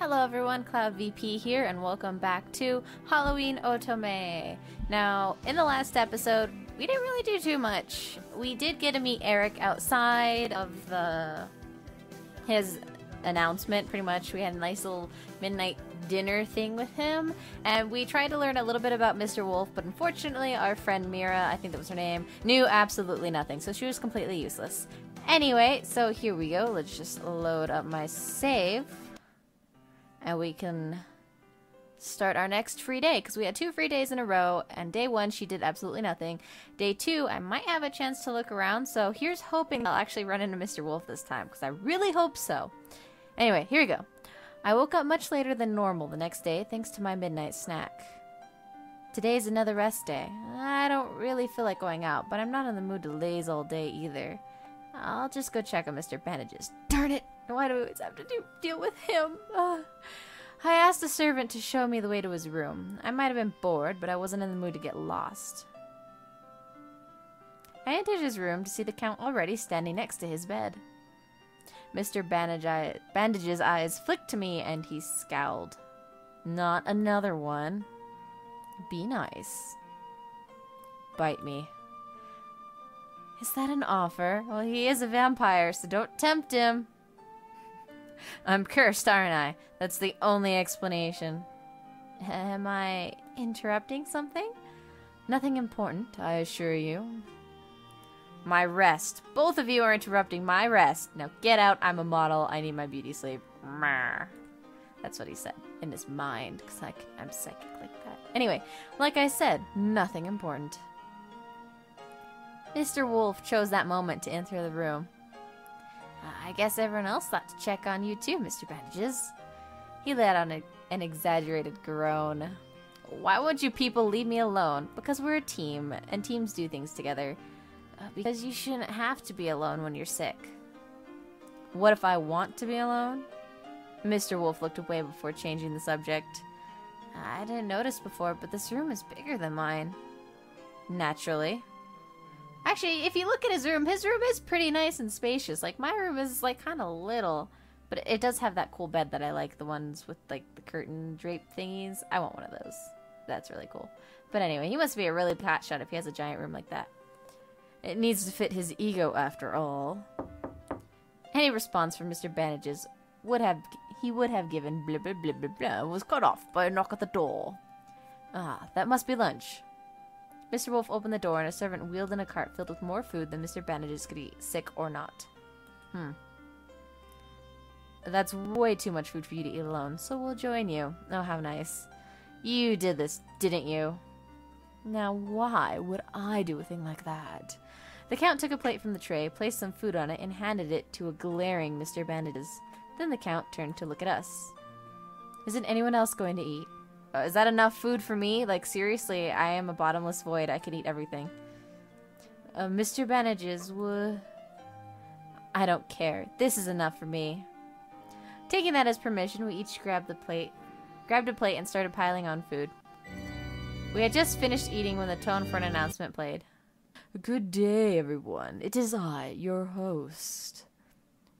Hello everyone, Cloud VP here, and welcome back to Halloween Otome. Now, in the last episode, we didn't really do too much. We did get to meet Erik outside of his announcement, pretty much. We had a nice little midnight dinner thing with him, and we tried to learn a little bit about Mr. Wolf, but unfortunately our friend Mira, I think that was her name, knew absolutely nothing, so she was completely useless. Anyway, so here we go. Let's just load up my save. And we can start our next free day, because we had 2 free days in a row, and day 1 she did absolutely nothing. Day 2 I might have a chance to look around, so here's hoping I'll actually run into Mr. Wolf this time, because I really hope so. Anyway, here we go. I woke up much later than normal the next day, thanks to my midnight snack. Today's another rest day. I don't really feel like going out, but I'm not in the mood to laze all day either. I'll just go check on Mr. Bandages. Darn it! Why do we always have to deal with him? I asked the servant to show me the way to his room. I might have been bored, but I wasn't in the mood to get lost. I entered his room to see the Count already standing next to his bed. Mr. Bandage's eyes flicked to me, and he scowled. Not another one. Be nice. Bite me. Is that an offer? Well, he is a vampire, so don't tempt him. I'm cursed, aren't I? That's the only explanation. Am I interrupting something? Nothing important, I assure you. My rest. Both of you are interrupting my rest. Now get out, I'm a model, I need my beauty sleep. That's what he said in his mind, because I'm psychic like that. Anyway, like I said, nothing important. Mr. Wolf chose that moment to enter the room. I guess everyone else thought to check on you too, Mr. Bandages. He let out an exaggerated groan. Why won't you people leave me alone? Because we're a team, and teams do things together. Because you shouldn't have to be alone when you're sick. What if I want to be alone? Mr. Wolf looked away before changing the subject. I didn't notice before, but this room is bigger than mine. Naturally. Actually, if you look at his room is pretty nice and spacious. Like, my room is, like, kind of little. But it does have that cool bed that I like. The ones with, like, the curtain drape thingies. I want one of those. That's really cool. But anyway, he must be a really hotshot if he has a giant room like that. It needs to fit his ego, after all. Any response from Mr. Bandages would have given blah blah blah blah blah was cut off by a knock at the door. Ah, that must be lunch. Mr. Wolf opened the door, and a servant wheeled in a cart filled with more food than Mr. Bandages could eat, sick or not. That's way too much food for you to eat alone, so we'll join you. Oh, how nice. You did this, didn't you? Now, why would I do a thing like that? The Count took a plate from the tray, placed some food on it, and handed it to a glaring Mr. Bandages. Then the Count turned to look at us. Isn't anyone else going to eat? Is that enough food for me? Like, seriously, I am a bottomless void. I can eat everything. Mr. Bandages would... I don't care. This is enough for me. Taking that as permission, we each grabbed a plate and started piling on food. We had just finished eating when the tone for an announcement played. Good day, everyone. It is I, your host.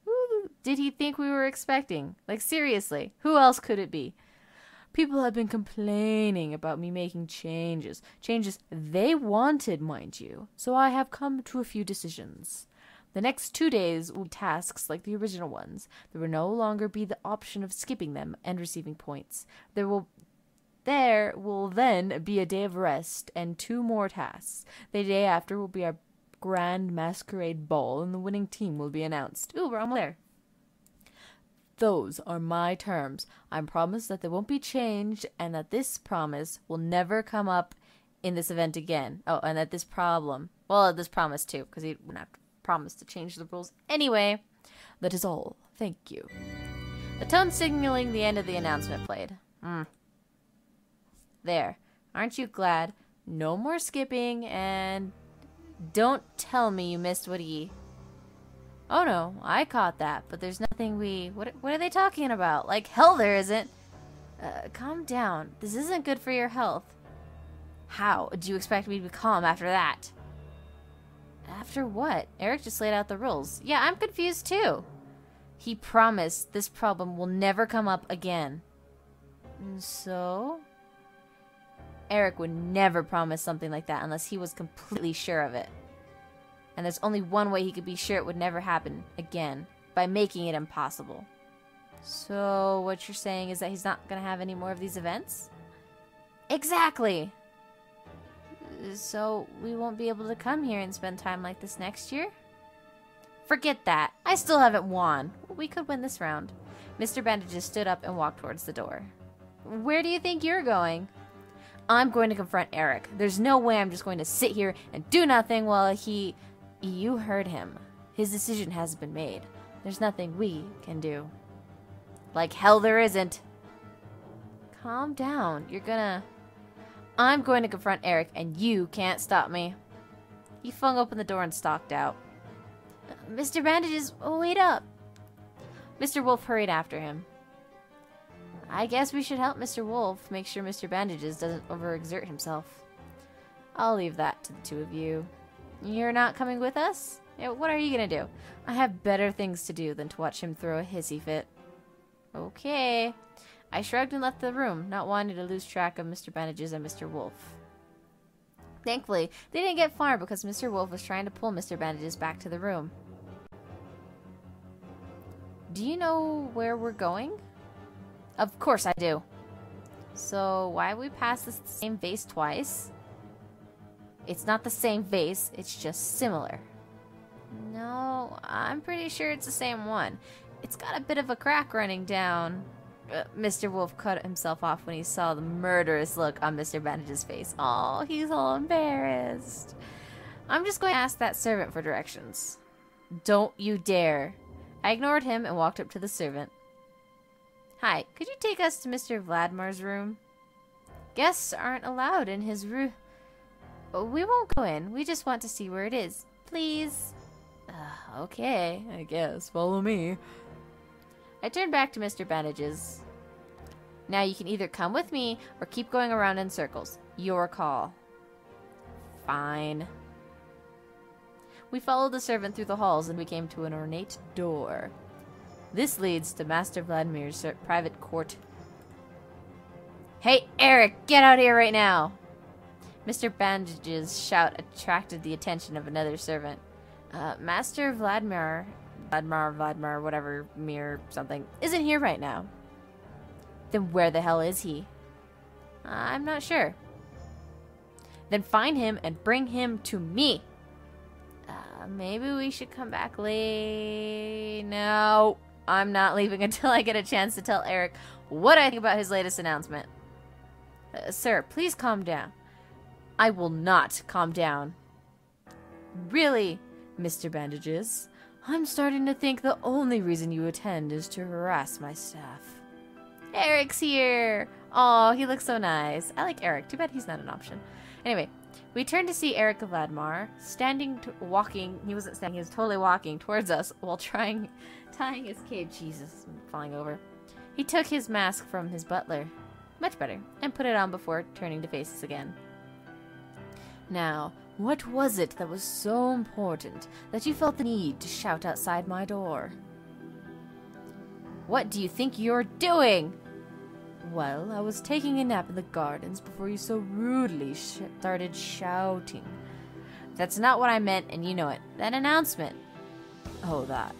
Who did he think we were expecting? Like, seriously, who else could it be? People have been complaining about me making changes. Changes they wanted, mind you. So I have come to a few decisions. The next 2 days will be tasks like the original ones. There will no longer be the option of skipping them and receiving points. There will then be a day of rest and 2 more tasks. The day after will be our grand masquerade ball, and the winning team will be announced. Ooh, we're almost there. Those are my terms. I promise that they won't be changed, and that this promise will never come up in this event again. Oh, and that this promise too, because he wouldn't have to promise to change the rules anyway. That is all. Thank you. The tone signaling the end of the announcement played. There. Aren't you glad? No more skipping, and don't tell me you missed what he... Oh no, I caught that, but there's nothing What are they talking about? Like, hell there isn't. Calm down. This isn't good for your health. How do you expect me to be calm after that? After what? Erik just laid out the rules. Yeah, I'm confused too. He promised this problem will never come up again. So? Erik would never promise something like that unless he was completely sure of it. And there's only one way he could be sure it would never happen again, by making it impossible. So what you're saying is that he's not going to have any more of these events? Exactly! So we won't be able to come here and spend time like this next year? Forget that. I still haven't won. We could win this round. Mr. Bandages stood up and walked towards the door. Where do you think you're going? I'm going to confront Erik. There's no way I'm just going to sit here and do nothing while he... You heard him. His decision has been made. There's nothing we can do. Like hell there isn't. Calm down. I'm going to confront Erik, and you can't stop me. He flung open the door and stalked out. Mr. Bandages, wait up. Mr. Wolf hurried after him. I guess we should help Mr. Wolf make sure Mr. Bandages doesn't overexert himself. I'll leave that to the two of you. You're not coming with us? Yeah, what are you gonna do? I have better things to do than to watch him throw a hissy fit. Okay. I shrugged and left the room, not wanting to lose track of Mr. Bandages and Mr. Wolf. Thankfully, they didn't get far because Mr. Wolf was trying to pull Mr. Bandages back to the room. Do you know where we're going? Of course I do. So why we pass the same vase twice? It's not the same vase, it's just similar. No, I'm pretty sure it's the same one. It's got a bit of a crack running down. Mr. Wolf cut himself off when he saw the murderous look on Mr. Bandage's face. Oh, he's all embarrassed. I'm just going to ask that servant for directions. Don't you dare. I ignored him and walked up to the servant. Hi, could you take us to Mr. Vladimir's room? Guests aren't allowed in his room. We won't go in. We just want to see where it is. Please. Okay, I guess. Follow me. I turned back to Mr. Bandages. Now you can either come with me or keep going around in circles. Your call. Fine. We followed the servant through the halls and we came to an ornate door. This leads to Master Vladimir's private court. Hey, Erik, get out here right now! Mr. Bandage's shout attracted the attention of another servant. Master Vladimir, whatever, Mir something, isn't here right now. Then where the hell is he? I'm not sure. Then find him and bring him to me. Maybe we should come back late. No, I'm not leaving until I get a chance to tell Erik what I think about his latest announcement. Sir, please calm down. I will not calm down. Really, Mr. Bandages, I'm starting to think the only reason you attend is to harass my staff. Erik's here! Oh, he looks so nice. I like Erik. Too bad he's not an option. Anyway, we turned to see Erik Vladimir walking. He wasn't standing, he was totally walking towards us while tying his cape. Jesus, I'm falling over. He took his mask from his butler. Much better. And put it on before turning to face us again. Now, what was it that was so important that you felt the need to shout outside my door? What do you think you're doing? Well, I was taking a nap in the gardens before you so rudely started shouting. That's not what I meant, and you know it. That announcement. Oh, that.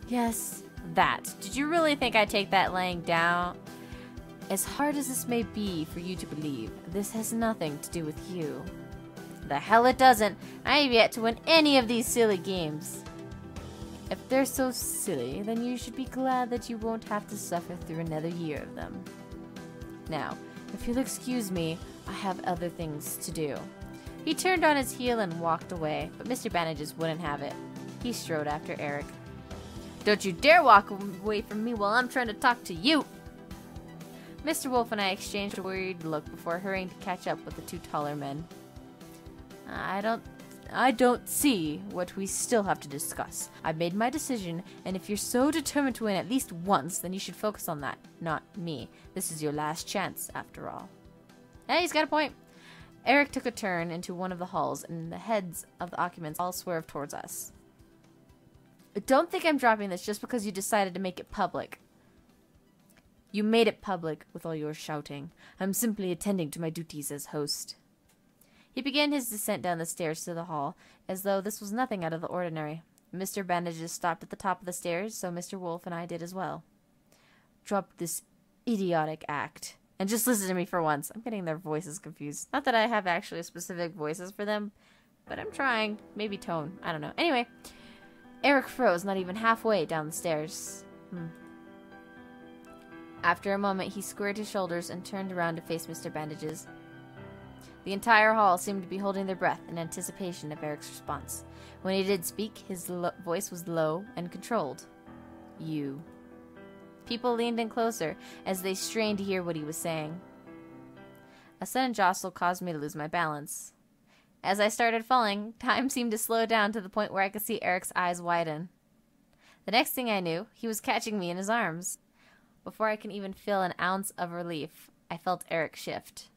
Yes, that. Did you really think I'd take that laying down? As hard as this may be for you to believe, this has nothing to do with you. The hell it doesn't. I have yet to win any of these silly games. If they're so silly, then you should be glad that you won't have to suffer through another year of them. Now, if you'll excuse me, I have other things to do. He turned on his heel and walked away, but Mr. Bandages wouldn't have it. He strode after Erik. Don't you dare walk away from me while I'm trying to talk to you! Mr. Wolf and I exchanged a worried look before hurrying to catch up with the two taller men. I don't see what we still have to discuss. I've made my decision, and if you're so determined to win at least once, then you should focus on that, not me. This is your last chance, after all. Hey, he's got a point. Erik took a turn into one of the halls, and the heads of the occupants all swerved towards us. Don't think I'm dropping this just because you decided to make it public. You made it public with all your shouting. I'm simply attending to my duties as host. He began his descent down the stairs to the hall, as though this was nothing out of the ordinary. Mr. Bandages stopped at the top of the stairs, so Mr. Wolf and I did as well. Drop this idiotic act. And just listen to me for once. I'm getting their voices confused. Not that I have actually specific voices for them, but I'm trying. Maybe tone. I don't know. Anyway, Erik froze not even halfway down the stairs. After a moment, he squared his shoulders and turned around to face Mr. Bandages. The entire hall seemed to be holding their breath in anticipation of Erik's response. When he did speak, his voice was low and controlled. You. People leaned in closer as they strained to hear what he was saying. A sudden jostle caused me to lose my balance. As I started falling, time seemed to slow down to the point where I could see Erik's eyes widen. The next thing I knew, he was catching me in his arms. Before I can even feel an ounce of relief, I felt Erik shift.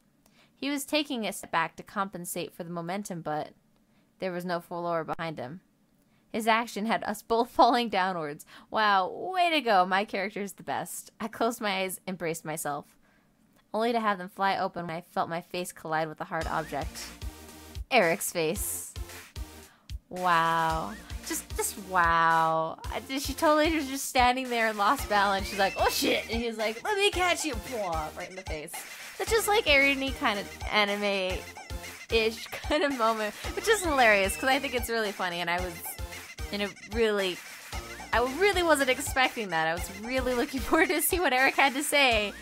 He was taking a step back to compensate for the momentum, but there was no floor behind him. His action had us both falling downwards. Wow, way to go. My character is the best. I closed my eyes and braced myself, only to have them fly open when I felt my face collide with a hard object. Erik's face. Wow. Just wow. She totally was just standing there and lost balance. She's like, oh shit. And he's like, let me catch you. Right in the face. It's just like any kind of anime-ish kind of moment, which is hilarious because I think it's really funny, and I really wasn't expecting that. I was really looking forward to see what Erik had to say,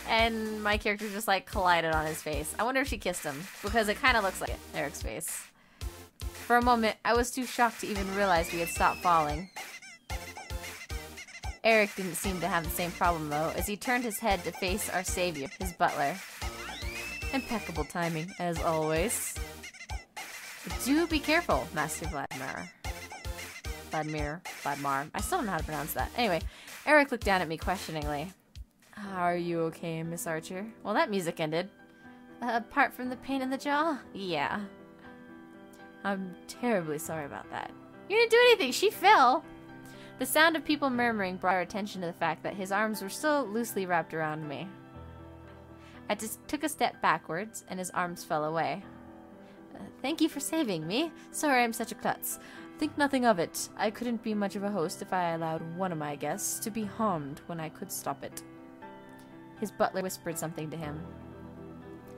and my character just like collided on his face. I wonder if she kissed him because it kind of looks like it, Erik's face. For a moment, I was too shocked to even realize we had stopped falling. Erik didn't seem to have the same problem, though, as he turned his head to face our savior, his butler. Impeccable timing, as always. Do be careful, Master Vladimir. Vladimir. I still don't know how to pronounce that. Anyway, Erik looked down at me questioningly. Are you okay, Miss Archer? Well, that music ended. Apart from the pain in the jaw? Yeah. I'm terribly sorry about that. You didn't do anything, she fell! The sound of people murmuring brought our attention to the fact that his arms were still loosely wrapped around me. I just took a step backwards, and his arms fell away. Thank you for saving me. Sorry I'm such a klutz. Think nothing of it. I couldn't be much of a host if I allowed one of my guests to be harmed when I could stop it. His butler whispered something to him.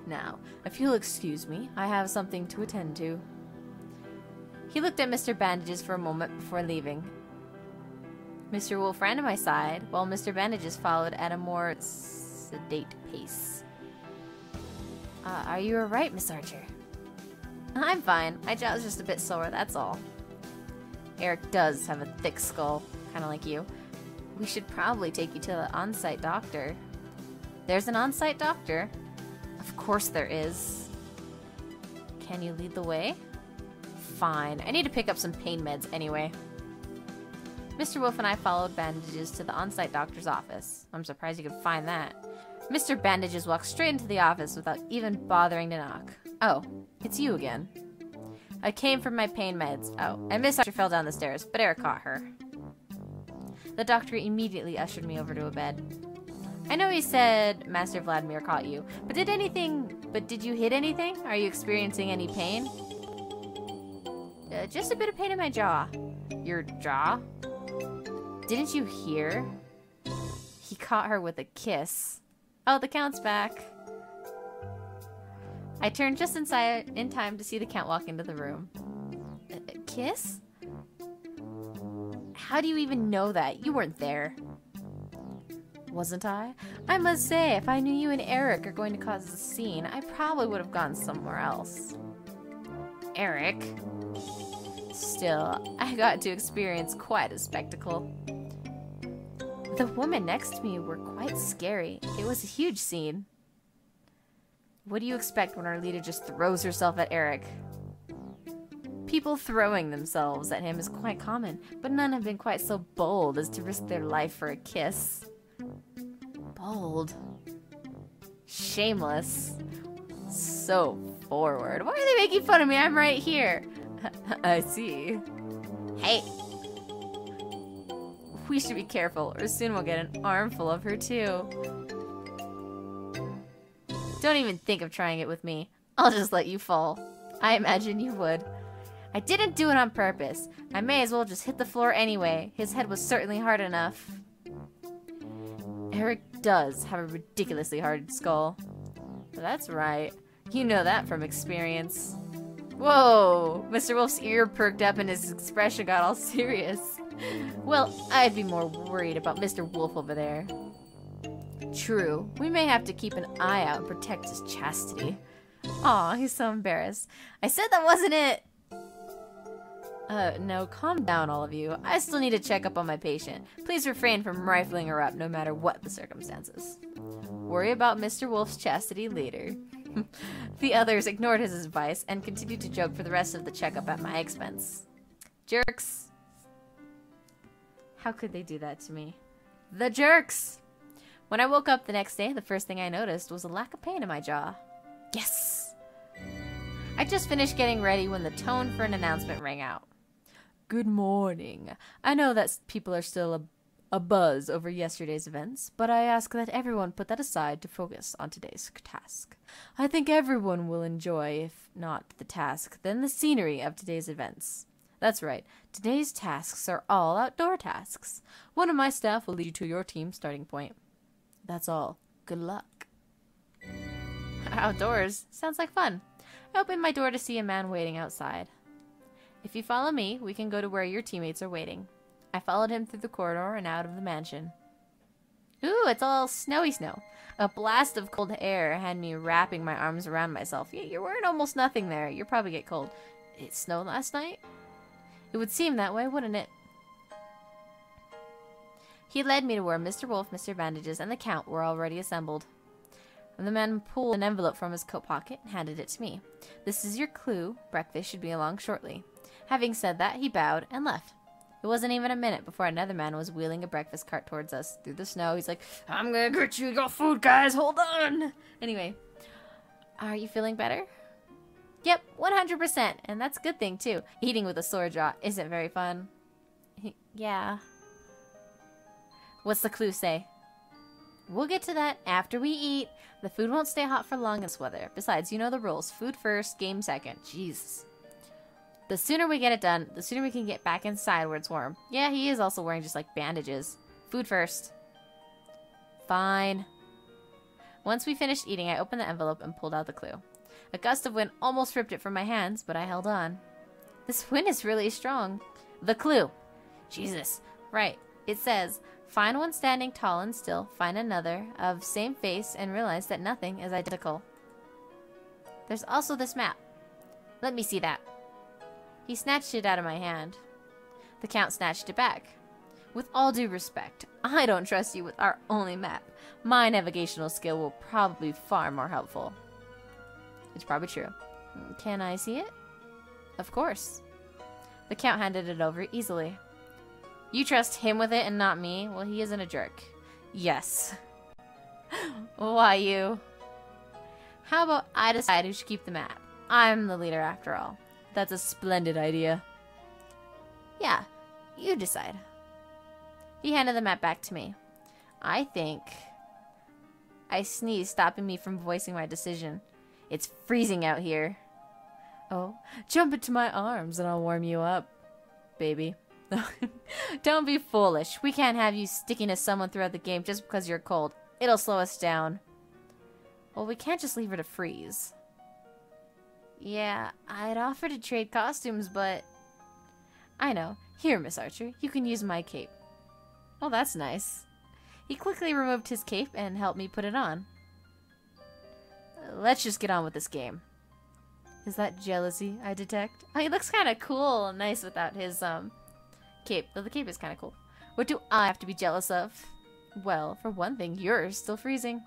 Now, if you'll excuse me, I have something to attend to. He looked at Mr. Bandages for a moment before leaving. Mr. Wolf ran to my side, while Mr. Bandages followed at a more sedate pace. Are you alright, Miss Archer? I'm fine. My jaw's just a bit sore, that's all. Erik does have a thick skull, kind of like you. We should probably take you to the on-site doctor. There's an on-site doctor? Of course there is. Can you lead the way? Fine. I need to pick up some pain meds anyway. Mr. Wolf and I followed Bandages to the on-site doctor's office. I'm surprised you could find that. Mr. Bandages walked straight into the office without even bothering to knock. Oh, it's you again. I came for my pain meds. Oh, and Miss Archer fell down the stairs, but Erik caught her. The doctor immediately ushered me over to a bed. I know he said Master Vladimir caught you, but did you hit anything? Are you experiencing any pain? Just a bit of pain in my jaw. Your jaw? Didn't you hear? He caught her with a kiss. Oh, the Count's back. I turned just in time to see the Count walk into the room. A kiss? How do you even know that? You weren't there. Wasn't I? I must say, if I knew you and Erik are going to cause a scene, I probably would have gone somewhere else. Erik? Still, I got to experience quite a spectacle. The women next to me were quite scary. It was a huge scene. What do you expect when our leader just throws herself at Erik? People throwing themselves at him is quite common, but none have been quite so bold as to risk their life for a kiss. Bold. Shameless. So forward. Why are they making fun of me? I'm right here. I see. Hey. We should be careful, or soon we'll get an armful of her too. Don't even think of trying it with me. I'll just let you fall. I imagine you would. I didn't do it on purpose. I may as well just hit the floor anyway. His head was certainly hard enough. Erik does have a ridiculously hard skull. That's right. You know that from experience. Whoa! Mr. Wolf's ear perked up and his expression got all serious. Well, I'd be more worried about Mr. Wolf over there. True. We may have to keep an eye out and protect his chastity. Aw, he's so embarrassed. I said that wasn't it! No, calm down, all of you. I still need to check up on my patient. Please refrain from rifling her up, no matter what the circumstances. Worry about Mr. Wolf's chastity later. The others ignored his advice and continued to joke for the rest of the checkup at my expense. Jerks. How could they do that to me? The jerks! When I woke up the next day, the first thing I noticed was a lack of pain in my jaw. Yes! I just finished getting ready when the tone for an announcement rang out. Good morning. I know that people are still abuzz over yesterday's events, but I ask that everyone put that aside to focus on today's task. I think everyone will enjoy, if not the task, then the scenery of today's events. That's right. Today's tasks are all outdoor tasks. One of my staff will lead you to your team's starting point. That's all. Good luck. Outdoors? Sounds like fun. I opened my door to see a man waiting outside. If you follow me, we can go to where your teammates are waiting. I followed him through the corridor and out of the mansion. Ooh, it's all snowy snow. A blast of cold air had me wrapping my arms around myself. Yeah, you're wearing almost nothing there. You'll probably get cold. It snowed last night? It would seem that way, wouldn't it? He led me to where Mr. Wolf, Mr. Bandages, and the Count were already assembled. And the man pulled an envelope from his coat pocket and handed it to me. This is your clue. Breakfast should be along shortly. Having said that, he bowed and left. It wasn't even a minute before another man was wheeling a breakfast cart towards us through the snow. He's like, I'm gonna get you your food, guys. Hold on. Anyway, are you feeling better? Yep, 100%. And that's a good thing, too. Eating with a sore jaw isn't very fun. Yeah. What's the clue say? We'll get to that after we eat. The food won't stay hot for long in this weather. Besides, you know the rules. Food first, game second. Jesus. The sooner we get it done, the sooner we can get back inside where it's warm. Yeah, he is also wearing just like bandages. Food first. Fine. Once we finished eating, I opened the envelope and pulled out the clue. A gust of wind almost ripped it from my hands, but I held on. This wind is really strong. The clue. Jesus. Right. It says, find one standing tall and still, find another of same face, and realize that nothing is identical. There's also this map. Let me see that. He snatched it out of my hand. The Count snatched it back. With all due respect, I don't trust you with our only map. My navigational skill will probably be far more helpful. It's probably true. Can I see it? Of course. The Count handed it over easily. You trust him with it and not me? Well, he isn't a jerk. Yes. Why you? How about I decide who should keep the map? I'm the leader after all. That's a splendid idea. Yeah, you decide. He handed the map back to me. I think... I sneezed, stopping me from voicing my decision. It's freezing out here. Oh, jump into my arms and I'll warm you up, baby. Don't be foolish. We can't have you sticking to someone throughout the game just because you're cold. It'll slow us down. Well, we can't just leave her to freeze. Yeah, I'd offer to trade costumes, but... I know. Here, Miss Archer, you can use my cape. Oh, that's nice. He quickly removed his cape and helped me put it on. Let's just get on with this game. Is that jealousy I detect? Oh, he looks kind of cool and nice without his, cape. Though the cape is kind of cool. What do I have to be jealous of? Well, for one thing, you're still freezing.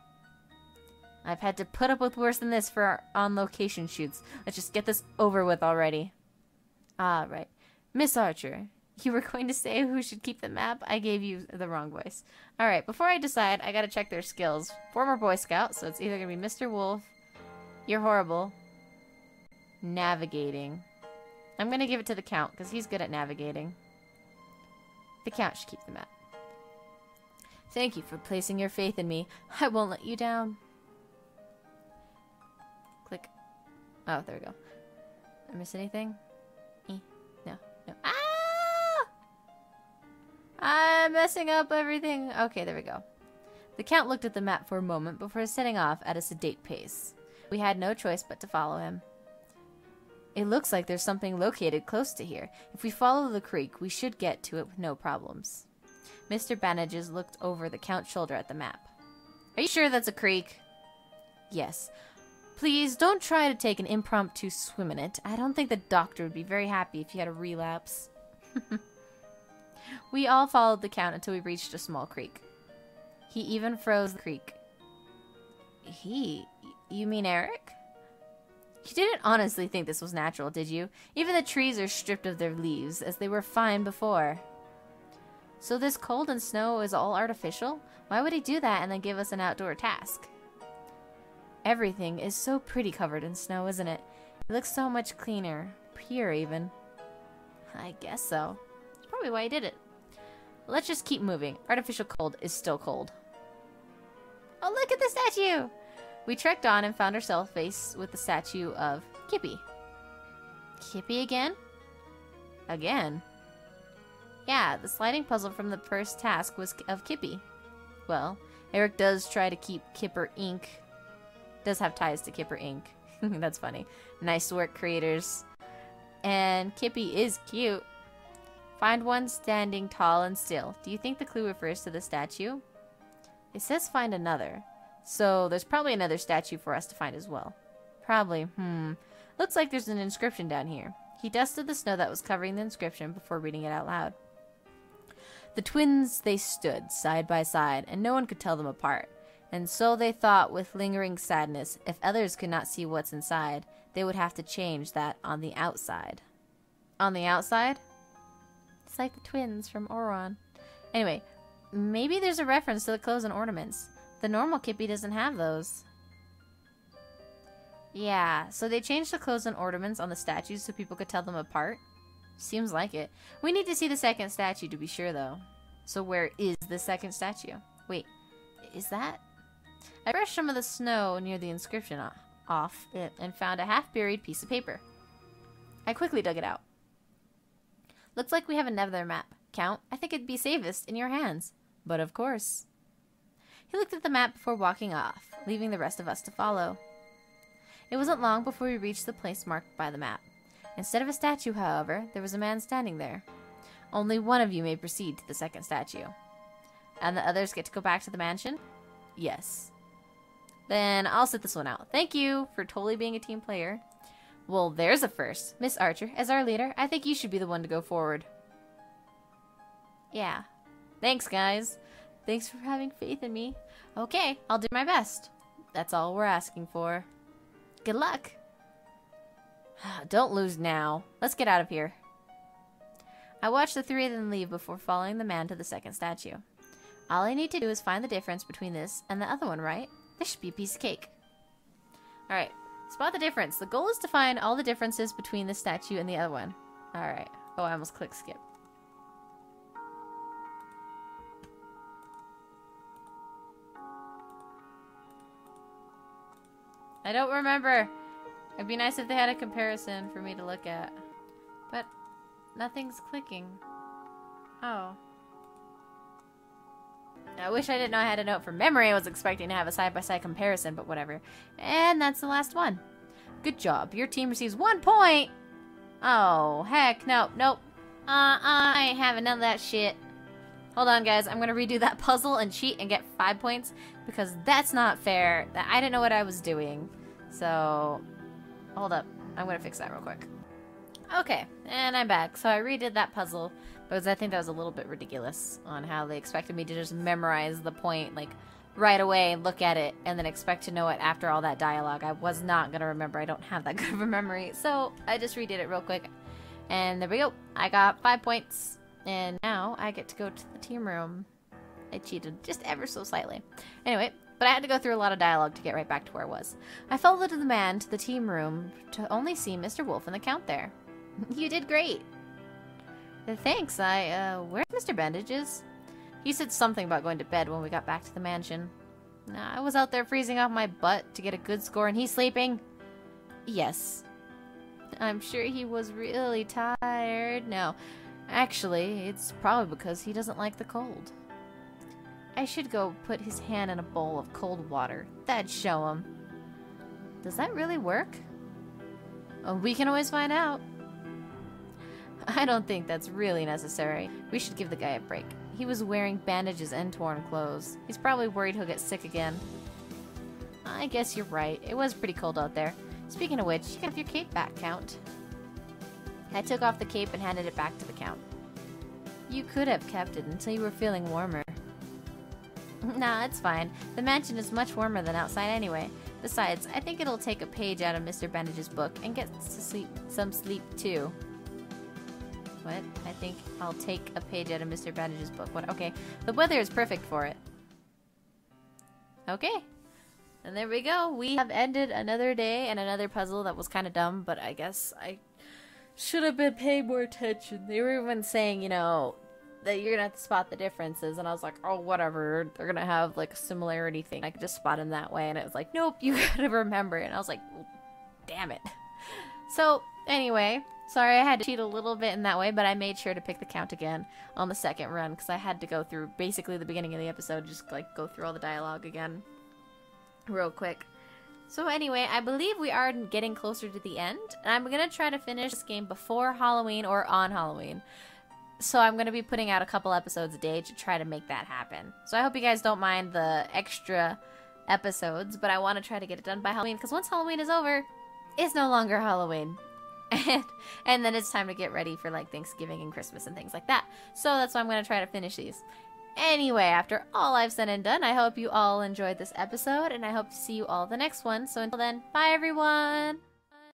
I've had to put up with worse than this for our on-location shoots. Let's just get this over with already. Ah, right. Miss Archer, you were going to say who should keep the map? I gave you the wrong voice. Alright, before I decide, I gotta check their skills. Former Boy Scout, so it's either gonna be Mr. Wolf. You're horrible. Navigating. I'm gonna give it to the Count, because he's good at navigating. The Count should keep the map. Thank you for placing your faith in me. I won't let you down. Click. Oh, there we go. Did I miss anything? No. Ah! I'm messing up everything. Okay, there we go. The Count looked at the map for a moment before setting off at a sedate pace. We had no choice but to follow him. It looks like there's something located close to here. If we follow the creek, we should get to it with no problems. Mr. Bandages looked over the Count's shoulder at the map. Are you sure that's a creek? Yes. Please, don't try to take an impromptu swim in it. I don't think the doctor would be very happy if you had a relapse. We all followed the Count until we reached a small creek. He even froze the creek. You mean Erik? You didn't honestly think this was natural, did you? Even the trees are stripped of their leaves, as they were fine before. So this cold and snow is all artificial? Why would he do that and then give us an outdoor task? Everything is so pretty covered in snow, isn't it? It looks so much cleaner. Pure, even. I guess so. That's probably why he did it. Let's just keep moving. Artificial cold is still cold. Oh, look at the statue! We trekked on and found ourselves faced with the statue of Kippy. Kippy again? Again? Yeah, the sliding puzzle from the first task was of Kippy. Well, Erik does try to keep Kipper Inc. Does have ties to Kipper Inc. That's funny. Nice work, creators. And Kippy is cute. Find one standing tall and still. Do you think the clue refers to the statue? It says find another. So there's probably another statue for us to find as well. Probably. Looks like there's an inscription down here. He dusted the snow that was covering the inscription before reading it out loud. The twins, they stood side by side, and no one could tell them apart. And so they thought with lingering sadness, if others could not see what's inside, they would have to change that on the outside. On the outside? It's like the twins from Oron. Anyway, maybe there's a reference to the clothes and ornaments. The normal Kippy doesn't have those. Yeah, so they changed the clothes and ornaments on the statues so people could tell them apart? Seems like it. We need to see the second statue to be sure, though. So where is the second statue? Wait, is that? I brushed some of the snow near the inscription off it and found a half-buried piece of paper. I quickly dug it out. Looks like we have another map. Count, I think it'd be safest in your hands. But of course. He looked at the map before walking off, leaving the rest of us to follow. It wasn't long before we reached the place marked by the map. Instead of a statue, however, there was a man standing there. Only one of you may proceed to the second statue. And the others get to go back to the mansion? Yes. Then I'll sit this one out. Thank you for totally being a team player. Well, there's a first. Miss Archer, as our leader, I think you should be the one to go forward. Yeah. Thanks, guys. Thanks for having faith in me. Okay, I'll do my best. That's all we're asking for. Good luck. Don't lose now. Let's get out of here. I watched the three of them leave before following the man to the second statue. All I need to do is find the difference between this and the other one, right? This should be a piece of cake. Alright, spot the difference. The goal is to find all the differences between this statue and the other one. Alright. Oh, I almost clicked skip. I don't remember. It'd be nice if they had a comparison for me to look at. But nothing's clicking. Oh. I wish I didn't know I had a note from memory. I was expecting to have a side-by-side comparison, but whatever. And that's the last one. Good job. Your team receives 1 point. Oh, heck. Nope. I ain't having none of that shit. Hold on, guys. I'm going to redo that puzzle and cheat and get 5 points because that's not fair. I didn't know what I was doing. So, hold up. I'm going to fix that real quick. Okay, and I'm back. So I redid that puzzle because I think that was a little bit ridiculous on how they expected me to just memorize the point, like, right away and look at it and then expect to know it after all that dialogue. I was not going to remember. I don't have that good of a memory. So I just redid it real quick. And there we go. I got 5 points. And now I get to go to the team room. I cheated just ever so slightly. Anyway, but I had to go through a lot of dialogue to get right back to where I was. I followed the man to the team room to only see Mr. Wolf and the Count there. You did great. Thanks. Where's Mr. Bandages? He said something about going to bed when we got back to the mansion. I was out there freezing off my butt to get a good score and he's sleeping? Yes. I'm sure he was really tired. No, actually, it's probably because he doesn't like the cold. I should go put his hand in a bowl of cold water. That'd show him. Does that really work? Oh, we can always find out. I don't think that's really necessary. We should give the guy a break. He was wearing bandages and torn clothes. He's probably worried he'll get sick again. I guess you're right. It was pretty cold out there. Speaking of which, you can have your cape back, Count. I took off the cape and handed it back to the Count. You could have kept it until you were feeling warmer. Nah, it's fine. The mansion is much warmer than outside anyway. Besides, I think it'll take a page out of Mr. Bandage's book and get some sleep too. What? I think I'll take a page out of Mr. Bandage's book. What? Okay. The weather is perfect for it. Okay. And there we go. We have ended another day and another puzzle that was kind of dumb, but I guess I should have been paying more attention. They were even saying, you know, that you're gonna have to spot the differences, and I was like, oh, whatever. They're gonna have, like, a similarity thing. I could just spot them that way, and it was like, nope, you gotta remember. And I was like, well, damn it. So, anyway... Sorry, I had to cheat a little bit in that way, but I made sure to pick the Count again on the second run, because I had to go through basically the beginning of the episode, just, like, go through all the dialogue again real quick. So anyway, I believe we are getting closer to the end, and I'm going to try to finish this game before Halloween or on Halloween. So I'm going to be putting out a couple episodes a day to try to make that happen. So I hope you guys don't mind the extra episodes, but I want to try to get it done by Halloween, because once Halloween is over, it's no longer Halloween. And then it's time to get ready for like Thanksgiving and Christmas and things like that. So that's why I'm going to try to finish these. Anyway, after all I've said and done, I hope you all enjoyed this episode, and I hope to see you all the next one. So until then, bye everyone!